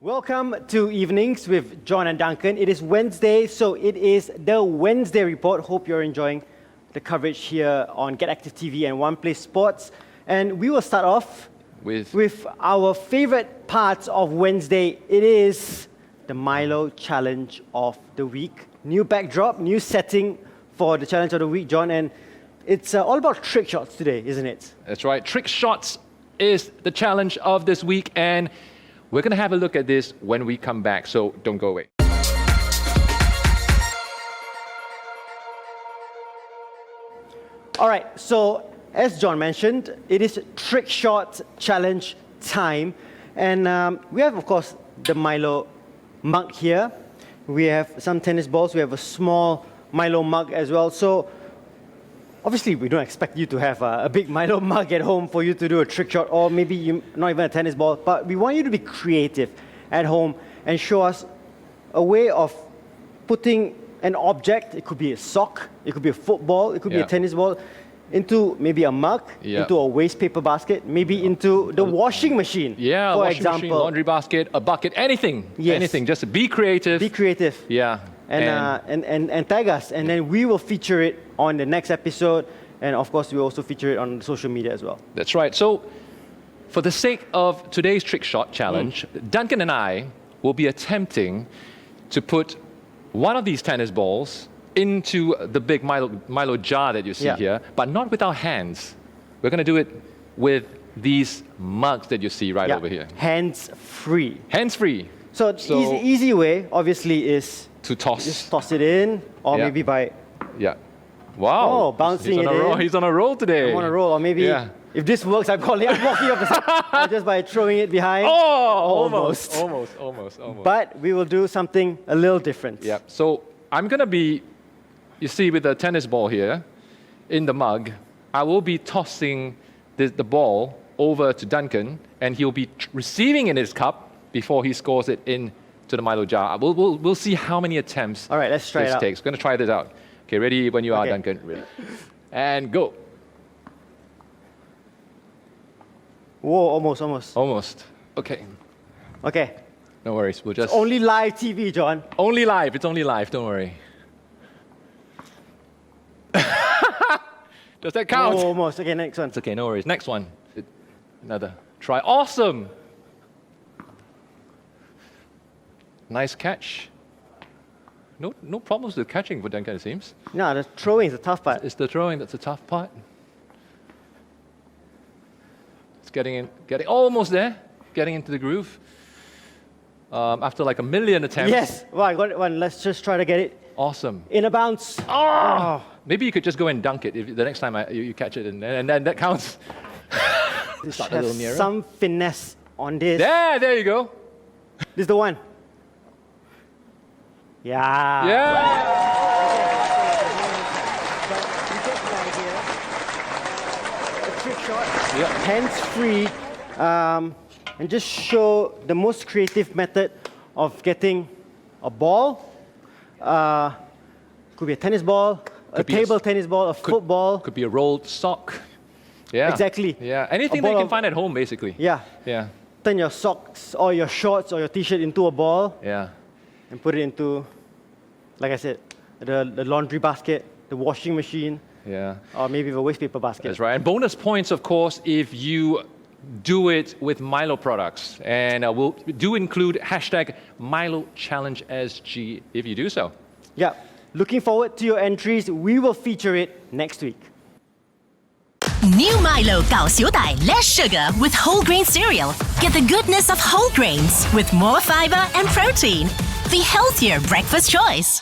Welcome to Evenings with John and Duncan. It is Wednesday, so it is the Wednesday Report. Hope you're enjoying the coverage here on Get Active TV and One Place Sports. And we will start off with our favorite parts of Wednesday. It is the MILO Challenge of the Week. New backdrop, new setting for the Challenge of the Week, John. And it's all about trick shots today, isn't it? That's right. Trick shots is the challenge of this week. And we're going to have a look at this when we come back, so don't go away. All right, so as John mentioned, it is trick shot challenge time. And we have, of course, the MILO mug here. We have some tennis balls. We have a small MILO mug as well. So obviously, we don't expect you to have a big MILO mug at home for you to do a trick shot, or maybe not even a tennis ball, but we want you to be creative at home and show us a way of putting an object, it could be a sock, it could be a football, it could be a tennis ball, into maybe a mug, into a waste paper basket, maybe into the washing machine, for washing example. Machine, laundry basket, a bucket, anything. Yes. Anything, just be creative. Be creative. Yeah. And tag us, and then we will feature it on the next episode, and of course we'll also feature it on social media as well. That's right. So for the sake of today's trick shot challenge, Duncan and I will be attempting to put one of these tennis balls into the big MILO jar that you see here, but not with our hands. We're going to do it with these mugs that you see right over here. Hands free. Hands free. So easy way, obviously, is to toss. Just toss it in, or maybe by... Wow. Oh, bouncing it in. He's on a roll today. I'm on a roll, or maybe if this works, I'm walking up the side, or just by throwing it behind. Almost. But we will do something a little different. Yeah. So I'm going to be, you see, with the tennis ball here in the mug, I will be tossing the ball over to Duncan, and he'll be receiving in his cup before he scores it into the MILO jar. We'll see how many attempts let's try this takes. We're going to try this out. Okay, ready when you are, Duncan. And go. Whoa, almost. Almost. Okay. No worries. We'll just... It's only live TV, John. Only live. It's only live. Don't worry. Does that count? Oh, almost. Okay, next one. It's okay. No worries. Next one. Another try. Awesome. Nice catch. No problems with catching for Duncan, it seems. No, the throwing is the tough part. It's the throwing that's the tough part. It's getting almost there, getting into the groove. After like a million attempts. Yes, well, I got it one. Let's just try to get it. Awesome. In a bounce. Maybe you could just go and dunk it if the next time you catch it, and then that counts. Just have some finesse on this. There you go. This is the one. Yeah. A trick shot, hands-free, and just show the most creative method of getting a ball. Could be a tennis ball, a table tennis ball, a football. Could be a rolled sock. Yeah. Exactly. Yeah. Anything that you can find at home, basically. Yeah. Turn your socks or your shorts or your t-shirt into a ball. Yeah. And put it into, like I said, the laundry basket, the washing machine. Yeah. Or maybe the waste paper basket. That's right. And bonus points, of course, if you do it with MILO products. And we'll do include hashtag MILO Challenge SG if you do so. Yeah. Looking forward to your entries. We will feature it next week. New MILO 搞小弟 less sugar with whole grain cereal. Get the goodness of whole grains with more fiber and protein. The healthier breakfast choice.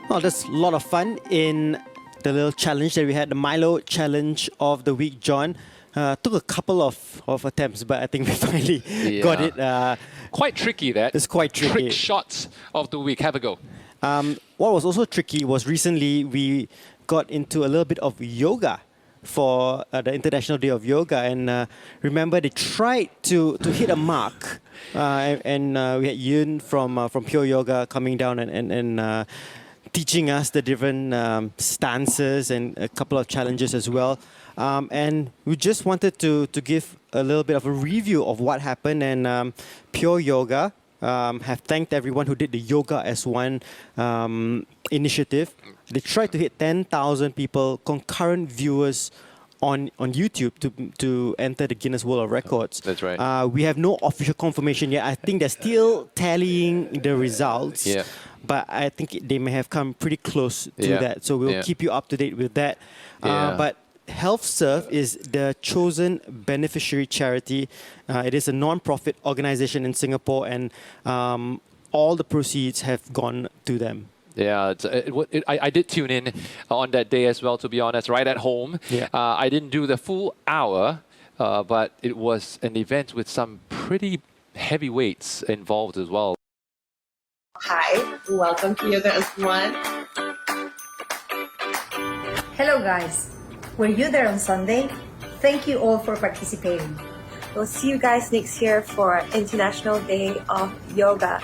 Well, there's a lot of fun in the little challenge that we had, the MILO Challenge of the Week, John. Took a couple of attempts, but I think we finally got it. Quite tricky, that. It's quite tricky. Trick shots of the week. Have a go. What was also tricky was recently we got into a little bit of yoga for the International Day of Yoga, and remember they tried to hit a mark, and we had Yeong from Pure Yoga coming down and teaching us the different stances and a couple of challenges as well. And we just wanted to give a little bit of a review of what happened. And Pure Yoga have thanked everyone who did the Yoga as One initiative. They tried to hit 10,000 people, concurrent viewers on YouTube to enter the Guinness World of Records. That's right. We have no official confirmation yet. I think they're still tallying the results. Yeah. But I think they may have come pretty close to Yeah. that. So we'll Yeah. keep you up to date with that. Yeah. But HealthServe is the chosen beneficiary charity. It is a non-profit organization in Singapore, and all the proceeds have gone to them. Yeah, I did tune in on that day as well, to be honest, right at home. Yeah. I didn't do the full hour, but it was an event with some pretty heavy weights involved as well. Hi, welcome to Yoga as One. Hello guys, were you there on Sunday? Thank you all for participating. We'll see you guys next year for International Day of Yoga.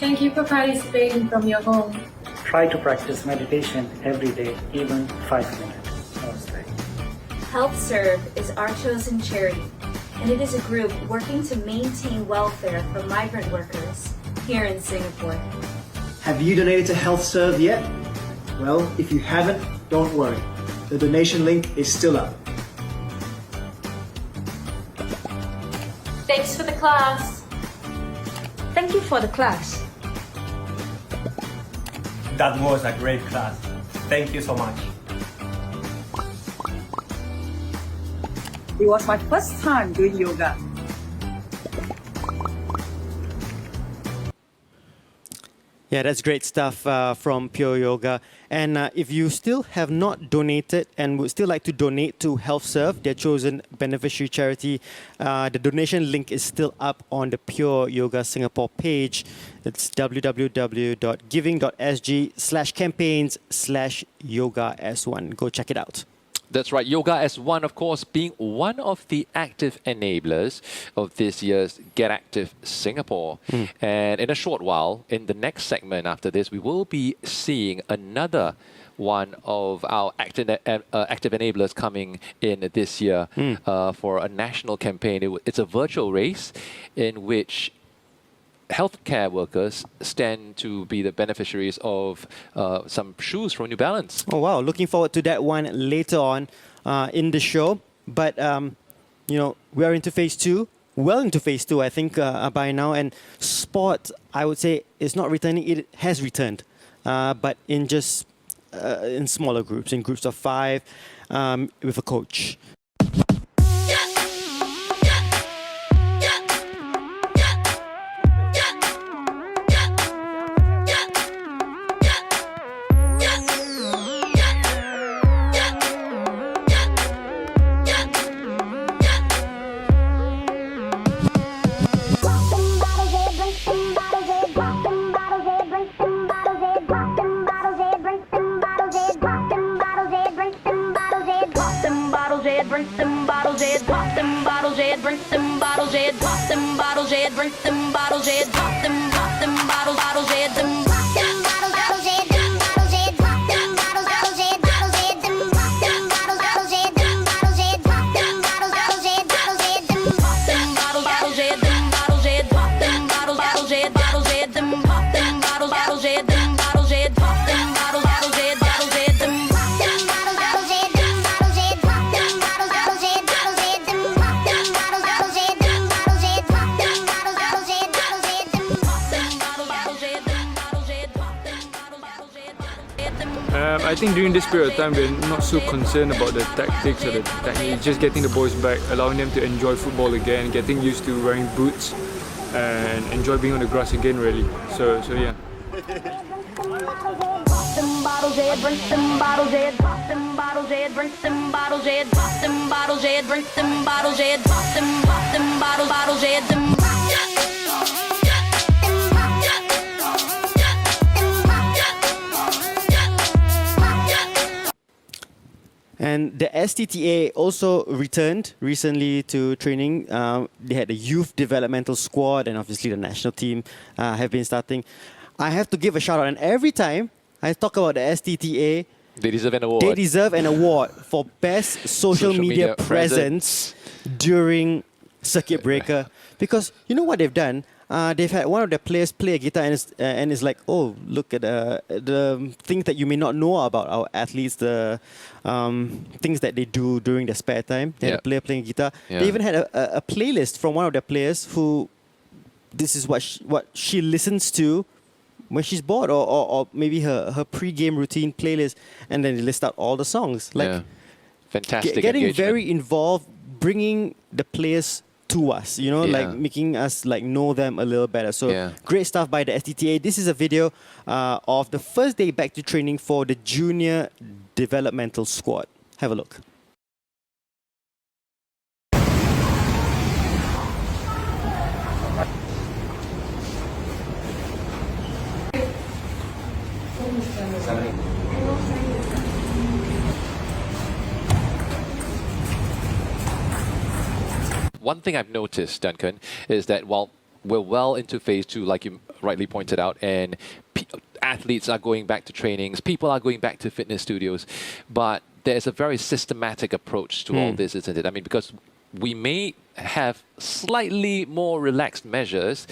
Thank you for participating from your home. Try to practice meditation every day, even 5 minutes. Namaste. HealthServe is our chosen charity, and it is a group working to maintain welfare for migrant workers here in Singapore. Have you donated to HealthServe yet? Well, if you haven't, don't worry. The donation link is still up. Thanks for the class. Thank you for the class. That was a great class. Thank you so much. It was my first time doing yoga. Yeah, that's great stuff from Pure Yoga. And if you still have not donated and would still like to donate to HealthServe, their chosen beneficiary charity, the donation link is still up on the Pure Yoga Singapore page. It's www.giving.sg/campaigns/yoga-as1. Go check it out. That's right. Yoga as One, of course, being one of the active enablers of this year's Get Active Singapore. And in a short while, in the next segment after this, we will be seeing another one of our active enablers coming in this year for a national campaign. It's a virtual race in which healthcare workers stand to be the beneficiaries of some shoes from New Balance. Oh, wow. Looking forward to that one later on in the show. But, you know, we are into phase 2. Well into phase 2, I think, by now. And sport, I would say, is not returning. It has returned. But in just in smaller groups, in groups of 5, with a coach. Bring them bottles, Ed. Pop them bottles, Ed. Bring them bottles, Ed. Pop them bottles, Ed. Bring them bottles, Ed. Pop them bottles, bottles, Ed. Them bottles, bottles, Ed. Them bottles, Ed. Pop them bottles, Ed. Bottles, Ed. Them bottles, Ed. Them bottles, Ed. Pop them bottles, Ed. Bottles, Ed. Them bottles, Ed. Them bottles, Ed. Pop them bottles, Ed. Bottles, Ed. Them pop them bottles, Ed. Them bottles, Ed. Pop them bottles, Ed. Bottles, Ed. Them I think during this period of time, we're not so concerned about the tactics or the technique, just getting the boys back, allowing them to enjoy football again, getting used to wearing boots and enjoy being on the grass again, really. So yeah. bottles, Ed. Bring them bottles, Ed. Pop them bottles, Ed. Bring them bottles, Ed. Pop them bottles, Ed. Bring them bottles, Ed. Pop them bottles, Ed. Them And the STTA also returned recently to training. They had the youth developmental squad and obviously the national team have been starting. I have to give a shout out, and every time I talk about the STTA. They deserve an award. They deserve an award for best social media presence during circuit breaker, because you know what they've done. They've had one of their players play a guitar and it's like, oh, look at the things that you may not know about our athletes, the things that they do during their spare time. They had a player playing a guitar. They even had a playlist from one of their players who, this is what she listens to when she's bored, or maybe her pre-game routine playlist, and then they list out all the songs. Like, fantastic getting engagement. very involved, bringing the players to us, you know, like making us like know them a little better. So great stuff by the STTA. This is a video of the first day back to training for the junior developmental squad. Have a look. One thing I've noticed, Duncan, is that while we're well into phase 2, like you rightly pointed out, and athletes are going back to trainings, people are going back to fitness studios, but there's a very systematic approach to all this, isn't it? I mean, because we may have slightly more relaxed measures,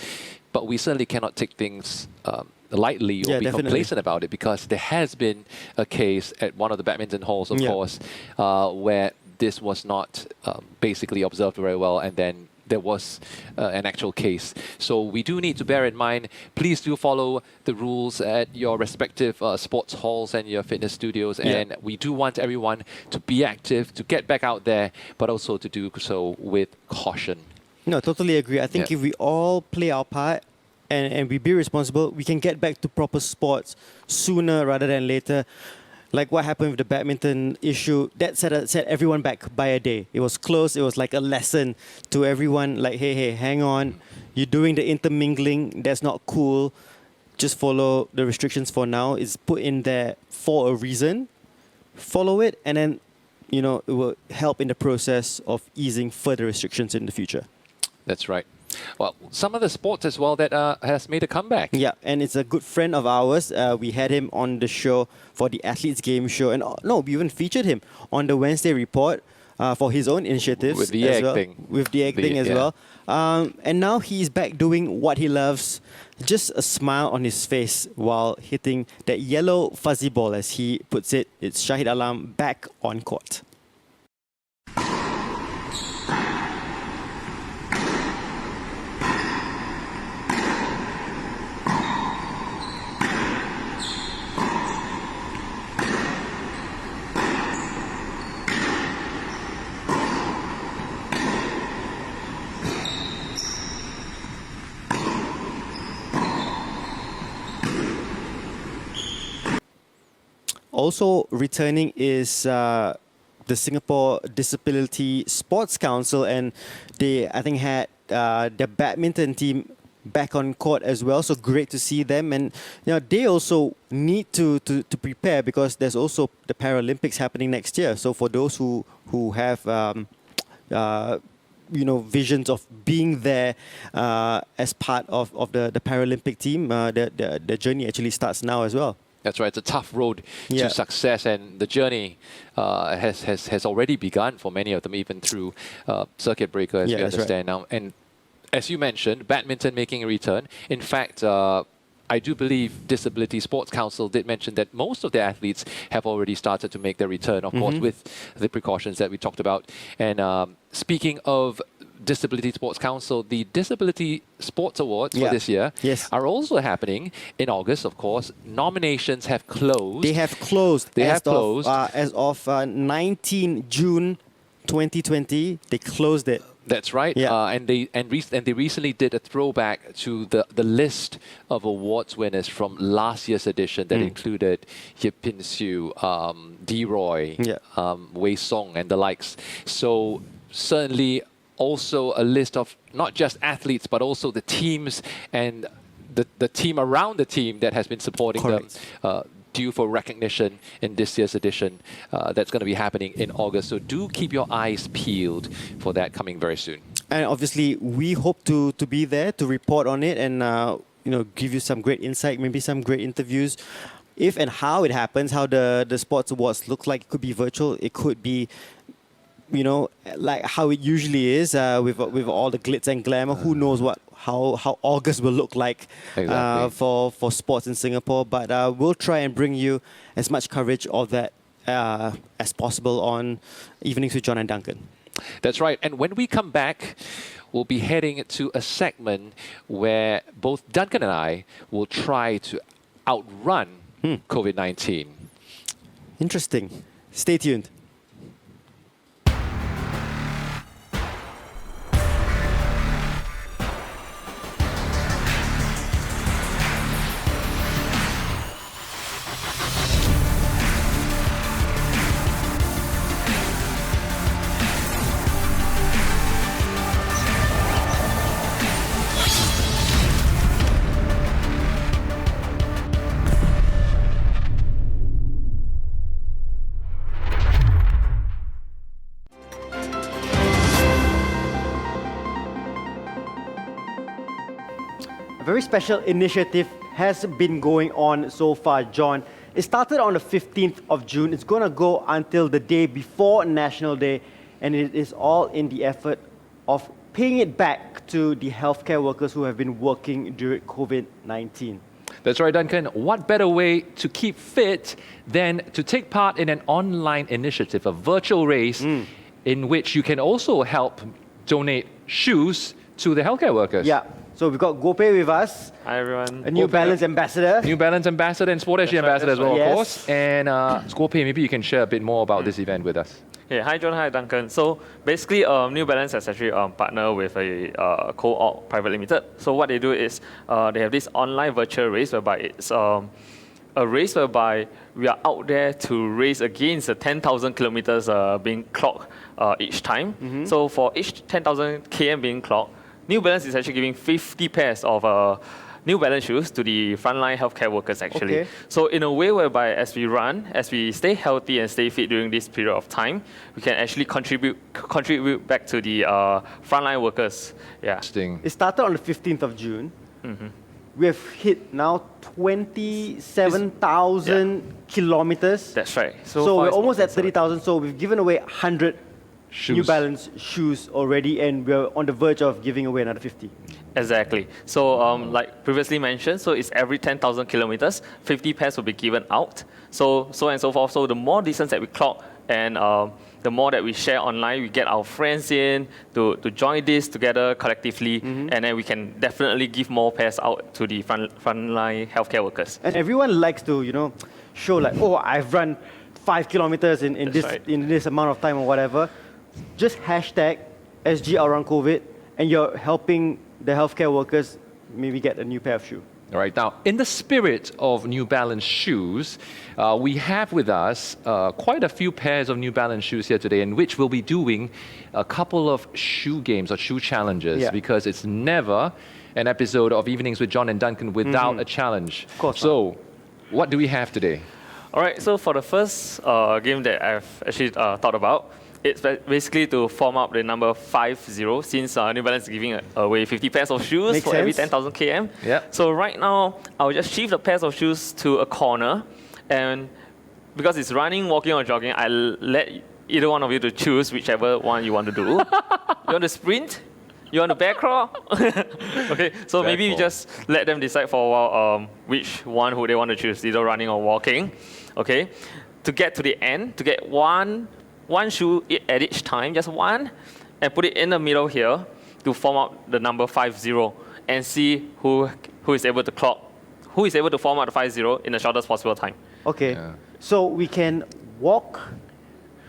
but we certainly cannot take things lightly or be complacent about it, because there has been a case at one of the badminton halls, of course, where this was not basically observed very well, and then there was an actual case. So we do need to bear in mind, please do follow the rules at your respective sports halls and your fitness studios, and we do want everyone to be active, to get back out there, but also to do so with caution. No, totally agree. I think if we all play our part and we be responsible, we can get back to proper sports sooner rather than later. Like what happened with the badminton issue, that set everyone back by a day. It was close. It was like a lesson to everyone. Like, hey, hang on. You're doing the intermingling. That's not cool. Just follow the restrictions for now. It's put in there for a reason. Follow it, and then, you know, it will help in the process of easing further restrictions in the future. That's right. Well, some of the sports as well that has made a comeback. Yeah, and it's a good friend of ours. We had him on the show for the Athletes Game show. And we even featured him on the Wednesday report for his own initiatives. With the egg thing. With the egg thing as well. And now he's back doing what he loves. Just a smile on his face while hitting that yellow fuzzy ball, as he puts it. It's Shahid Alam back on court. Also returning is the Singapore Disability Sports Council, and they, I think, had their badminton team back on court as well. So great to see them, and you know, they also need to prepare, because there's also the Paralympics happening next year. So for those who have you know, visions of being there as part of the Paralympic team, the journey actually starts now as well. That's right. It's a tough road to success, and the journey has already begun for many of them, even through circuit breaker, as we understand now. And as you mentioned, badminton making a return. In fact, I do believe Disability Sports Council did mention that most of the athletes have already started to make their return, of course, with the precautions that we talked about. And speaking of Disability Sports Council, the Disability Sports Awards for this year are also happening in August, of course. Nominations have closed. They have closed. As of 19 June 2020, they closed it. That's right. And they recently did a throwback to the list of awards winners from last year's edition that included Yip Pin Siu, D. Roy, Wei Song, and the likes. So certainly also a list of not just athletes, but also the teams and the team around the team that has been supporting them, due for recognition in this year's edition. That's going to be happening in August. So do keep your eyes peeled for that coming very soon. And obviously, we hope to be there to report on it and you know, give you some great insight, maybe some great interviews. if and how it happens, how the sports awards look like. It could be virtual. It could be, like how it usually is with all the glitz and glamour. Who knows how August will look like for sports in Singapore. But we'll try and bring you as much coverage of that as possible on Evenings with John and Duncan. That's right. And when we come back, we'll be heading to a segment where both Duncan and I will try to outrun COVID-19. Interesting. Stay tuned. A very special initiative has been going on so far, John. It started on the 15th of June. It's going to go until the day before National Day, and it is all in the effort of paying it back to the healthcare workers who have been working during COVID-19. That's right, Duncan. What better way to keep fit than to take part in an online initiative, a virtual race, in which you can also help donate shoes to the healthcare workers? Yeah. So we've got Gopay with us. Hi everyone. A New Balance ambassador. New Balance ambassador and Sport SG ambassador as well, Yes. of course. And Gopay, maybe you can share a bit more about this event with us. Hey, hi John, hi Duncan. So basically, New Balance has actually partnered with a co-op private limited. So what they do is they have this online virtual race whereby it's a race whereby we are out there to race against the 10,000 kilometers being clocked each time. So for each 10,000 km being clocked, New Balance is actually giving 50 pairs of New Balance shoes to the frontline healthcare workers actually. Okay. So in a way whereby as we stay healthy and stay fit during this period of time, we can actually contribute back to the frontline workers. Yeah. Interesting. It started on the 15th of June. We have hit now 27,000 kilometers. That's right. So far we're it's almost not at 30,000. So we've given away 100 Shoes. New Balance shoes already, and we're on the verge of giving away another 50. Exactly. So like previously mentioned, so it's every 10,000 kilometers, 50 pairs will be given out. So and so forth. So the more distance that we clock and the more that we share online, we get our friends in to join this together collectively, and then we can definitely give more pairs out to the frontline healthcare workers. And everyone likes to, show like, oh, I've run 5 kilometers in this amount of time or whatever. Just hashtag SG Outrun Covid, and you're helping the healthcare workers maybe get a new pair of shoes. All right. Now, in the spirit of New Balance shoes, we have with us quite a few pairs of New Balance shoes here today, in which we'll be doing a couple of shoe games or shoe challenges, because it's never an episode of Evenings with John and Duncan without a challenge. Of course. So, what do we have today? All right. So for the first game that I've actually thought about, it's basically to form up the number 50, since New Balance is giving away 50 pairs of shoes Makes for every sense. 10,000 km. Yeah. So right now, I'll just shift the pairs of shoes to a corner, and because it's running, walking, or jogging, I'll let either one of you to choose whichever one you want to do. You want to sprint? You want to bear crawl? Okay, so maybe we just let them decide for a while which one who they want to choose, either running or walking. Okay, to get to the end, to get one shoe at each time, just one, and put it in the middle here to form out the number 50 and see who is able to form out the 50 in the shortest possible time. Okay, so we can walk,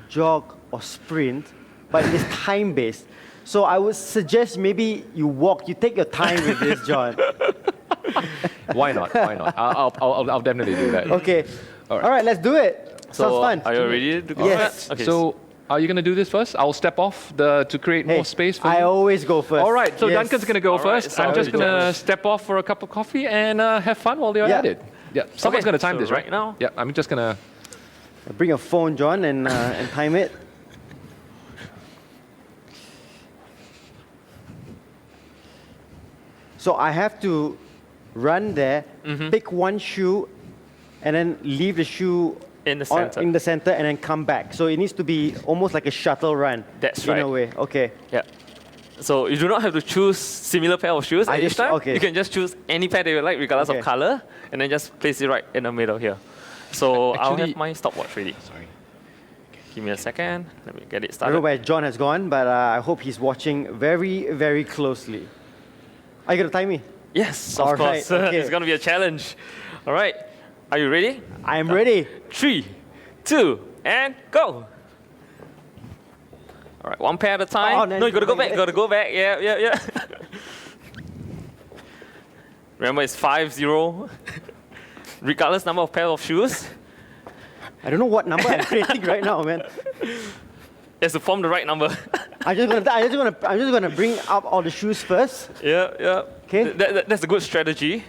jog, or sprint, but it is time-based. So I would suggest maybe you walk, you take your time with this, John. Why not? Why not? I'll definitely do that. Okay. All right, let's do it. Sounds fun. Are you ready to go? Yes. Okay. So, are you going to do this first? I'll step off to create more space for you. I always go first. All right, so Yes. Duncan's going to go All right, first. so I'm just I'll going do to that. step off for a cup of coffee and have fun while you're at it. Yeah, someone's Okay, going to time so this, right? right now- Yeah, I'm just going to... Bring your phone, John, and time it. So I have to run there, pick one shoe, and then leave the shoe In the center. in the center and then come back. So it needs to be almost like a shuttle run. That's in right. a way. Okay. Yeah. So you do not have to choose similar pair of shoes I at each just- time. okay. You can just choose any pair that you like, regardless Okay. of color, and then just place it right in the middle here. So I'll Actually- have my stopwatch ready. Sorry. Give me a second. Let me get it I don't know started. where John has gone, but I hope he's watching very, very closely. Are you going to time me? Yes, of All course. right, okay. It's going to be a challenge. All right. Are you ready? I am ready. 3, 2, and go. All right, one pair at a time. Oh, no, no, you got to go back. yeah. Got to go back. Yeah. Remember, it's 5-0. Regardless number of pair of shoes, I don't know what number I'm creating right now, man. it has to form the right number. I'm just gonna bring up all the shoes first. Yeah. Okay. That's a good strategy.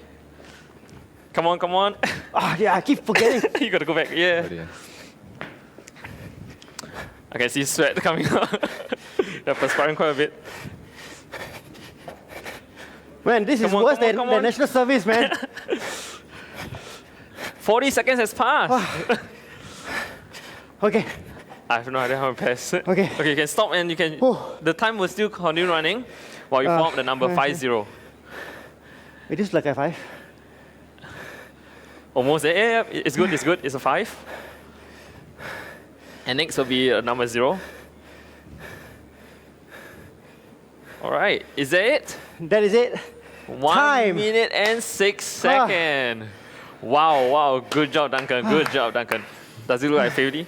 Come on. Ah, yeah, I keep forgetting. You got to go back. Yeah. I can see sweat coming out. You're perspiring quite a bit. Man, this is Come on, worse come on. than national service, man. 40 seconds has passed. Okay. I have no idea how to pass. Okay. Okay, you can stop and you can. The time will still continue running while you form the number okay. 5-0. It is like a 5. Almost there. Yeah, it's good. It's a 5. And next will be number 0. All right. Is that it? That is it. 1 Time. minute and 6 seconds. Wow. Good job, Duncan. Good job, Duncan. Does it look like 50?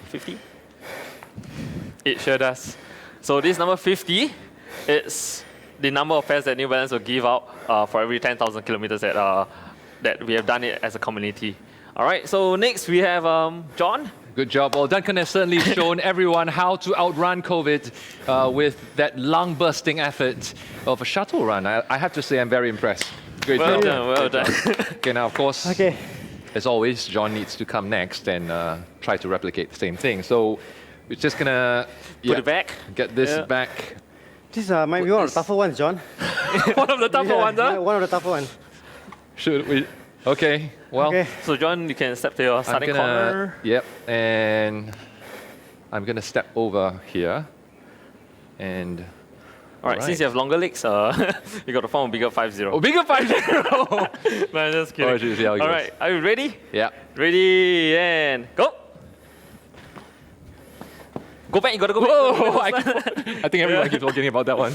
It sure does. So this number 50, it's the number of pairs that New Balance will give out for every 10,000 kilometers that we have done it as a community. All right, so next we have John. Good job. Well, Duncan has certainly shown everyone how to outrun COVID with that lung-bursting effort of a shuttle run. I have to say I'm very impressed. Great Well job. done, well done. Okay, now, of course, Okay. as always, John needs to come next and try to replicate the same thing. So we're just going to Put it back. get this Yeah. back. This might be one of the tougher ones, John. One of the tougher Yeah, ones, huh? One of the tougher ones. Should we? Okay, well, Okay. So John, you can step to your I'm starting gonna, corner. yep, and I'm going to step over here. And All right, since you have longer legs, you got to form a bigger 5-0. oh, bigger 5-0. No, just kidding. Oh, geez, yeah, I All guess. right, are you ready? Yeah. Ready and go. Go back, you gotta go back. Whoa! I think everyone keeps forgetting about that one.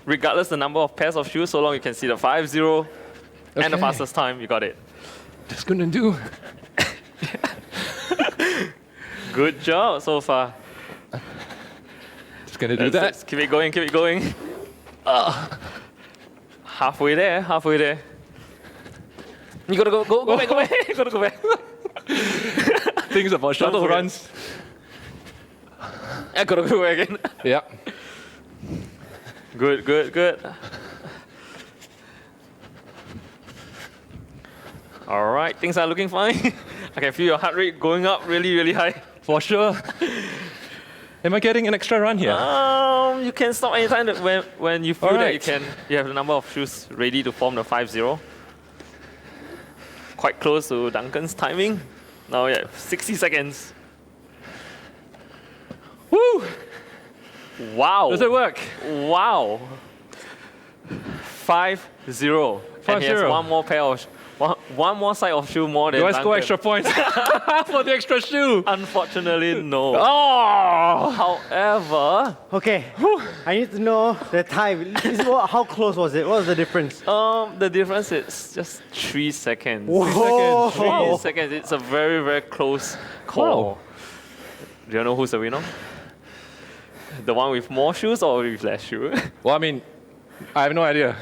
Regardless the number of pairs of shoes, so long you can see the 5-0 and the Okay. fastest time, you got it. Just gonna do. Good job so far. Just gonna do that. Let's keep it going. Halfway there. You gotta go back, you gotta go back. Things about shuttle forget. runs. I gotta go back again. Yeah. Good. All right, things are looking fine. I can feel your heart rate going up really high. For sure. Am I getting an extra run here? You can stop anytime when you feel All that right. you have the number of shoes ready to form the 5-0. Quite close to Duncan's timing. Now yeah, 60 seconds. Woo! Wow. Does it work? Wow. 5-0. And he has 5-0. one more pair of one more side of shoe more than Do I Duncan. score extra points for the extra shoe? Unfortunately, no. Oh! However, Okay. I need to know the time. How close was it? What was the difference? the difference is just 3 seconds. Whoa. 3 seconds. It's a very close call. Wow. Do you know who's the winner? The one with more shoes or with less shoes? Well, I mean, I have no idea.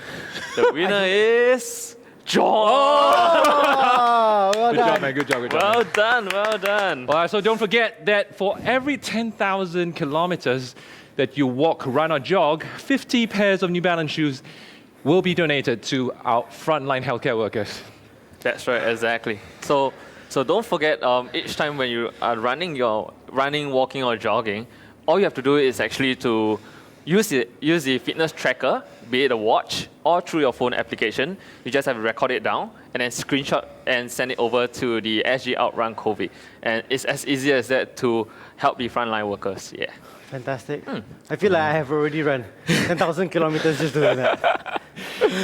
The winner is John. Oh, well Good done. job, man. Good job. Well done. All right, so don't forget that for every 10,000 kilometers that you walk, run, or jog, 50 pairs of New Balance shoes will be donated to our frontline healthcare workers. That's right, exactly. So don't forget, each time when you are running, walking, or jogging, all you have to do is actually to use the fitness tracker, be it a watch or through your phone application. You just have to record it down and then screenshot and send it over to the SG Outrun Covid. And it's as easy as that to help the frontline workers. Yeah. Fantastic. I feel like I have already run 10,000 kilometers just doing that.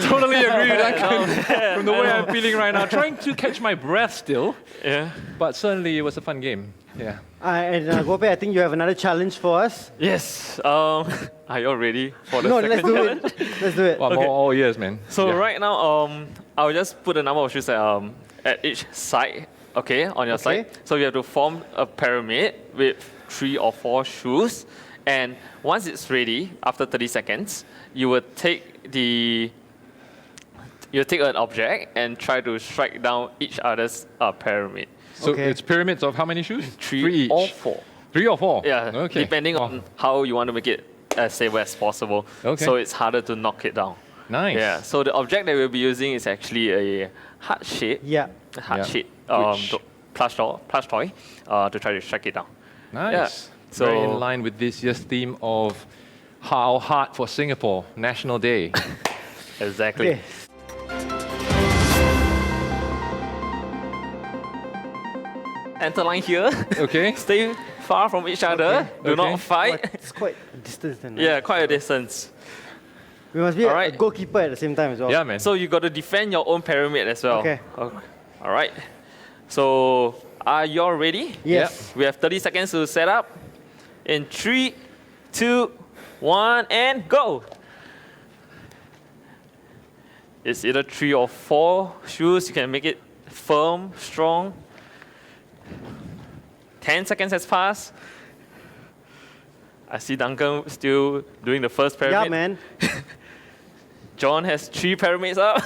Totally agree with that. From the way I'm feeling right now, trying to catch my breath still. Yeah. But certainly it was a fun game. Yeah. And Gope, I think you have another challenge for us. Yes. Are you all ready for the No, second let's do challenge? it. Let's do it. Well, Okay. all years, man. So Yeah. right now, I'll just put a number of shoes at each side, okay, on your Okay. side. So you have to form a pyramid with 3 or 4 shoes. And once it's ready, after 30 seconds, you will take an object and try to strike down each other's pyramid. So Okay. it's pyramids of how many shoes? 3 each. or 4. 3 or 4? Yeah, Okay. depending on how you want to make it as safe as possible. Okay. So it's harder to knock it down. Nice. Yeah, so the object that we'll be using is actually a heart shape. Yeah. A heart Yeah. shape Which- plush toy to try to strike it down. Nice. Yeah. So very in So- line with this year's theme of How Hard for Singapore National Day. Exactly. Okay. Enter line here. Okay. Stay far from each other. Do Okay. not fight. It's quite a distance then. right? Yeah, quite a distance. We must be a Alright. goalkeeper at the same time as well. Yeah, man. So you got to defend your own pyramid as well. Okay. All right. So are you all ready? Yes. We have 30 seconds to set up. In 3, 2, 1, and go. It's either 3 or 4 shoes. You can make it firm, strong. 10 seconds has passed. I see Duncan still doing the first pyramid. Yeah, man. John has 3 pyramids up.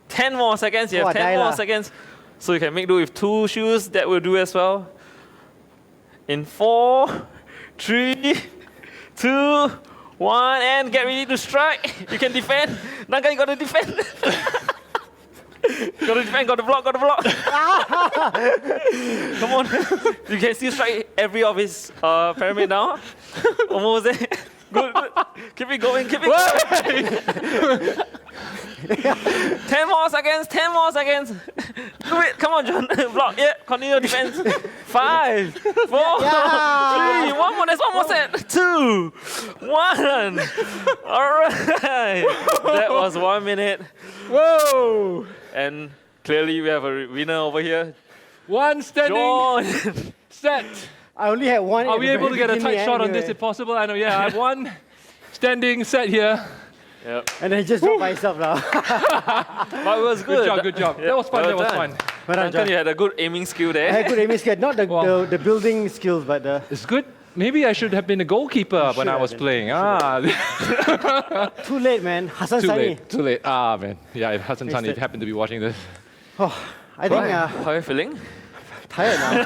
10 more seconds. You have Oh, 10 die more lah. seconds. So you can make do with 2 shoes. That will do as well. In 4, 3, 2, 1, and get ready to strike. You can defend. Duncan, you got to defend. Got to defend. Got to block. Got to block. Come on. You can still strike every of his pyramid now. Almost there. Good, good. Keep it going. Keep it going. 10 more seconds. 10 more seconds. Do it. Come on, John. Block. Yeah. Continue defense. 5, 4, 3. One more. There's one more set. 2, 1. All right. That was 1 minute. Whoa! And clearly we have a winner over here. One standing John. set. I only had one. Are at we the able to very get a beginning tight shot on anyway. this if possible? I know, yeah, I have one standing set here. Yep. And then he just dropped by himself now. But it was good. Good job, good job. Yeah, That was fun, well that was done. fun. Well done, Duncan, John. you had a good aiming skill I there. had good aiming skill. Not Wow. the building skills, but the... It's good. Maybe I should have been a goalkeeper when should I have was been. playing. Too late, man. Hassan Too Sani. late, too late. Ah, man. Yeah, if Hassan Sani Wasted. happened to be watching this. Oh, I think How are you feeling? tired now.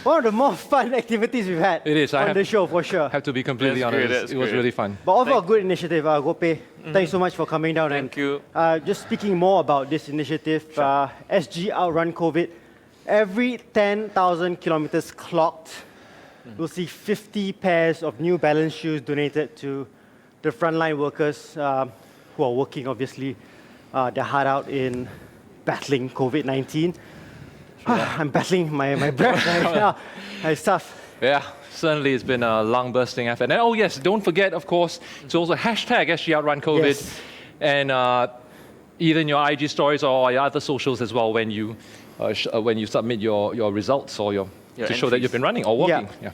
One of the more fun activities we've had It is, I on have- the show, for sure. Have to be completely That's great, honest. that's It was great. really fun. But overall, good initiative, Gope. Thanks so much for coming down. Thank and, you. Just speaking more about this initiative, SG Outrun Covid. Every 10,000 kilometers clocked, we'll see 50 pairs of New Balance shoes donated to the frontline workers who are working, obviously, their heart out in battling COVID-19. I'm battling my breath right now. It's tough. Yeah, certainly it's been a long bursting effort. And oh yes, don't forget, of course, to also hashtag SG Outrun Covid. Yes. And either in your IG stories or your other socials as well when you submit your results or Your to show that entries. you've been running or walking. Yeah.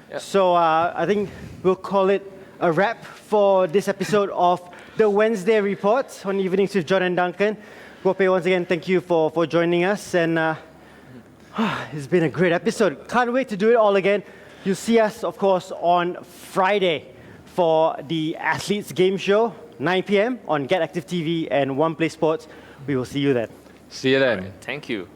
Yeah. So I think we'll call it a wrap for this episode of the Wednesday Report on Evenings with John and Duncan. Gope, once again, thank you for joining us. And it's been a great episode. Can't wait to do it all again. You'll see us, of course, on Friday for the Athletes Game Show, 9 p.m. on Get Active TV and One Play Sports. We will see you then. See you then. Thank you.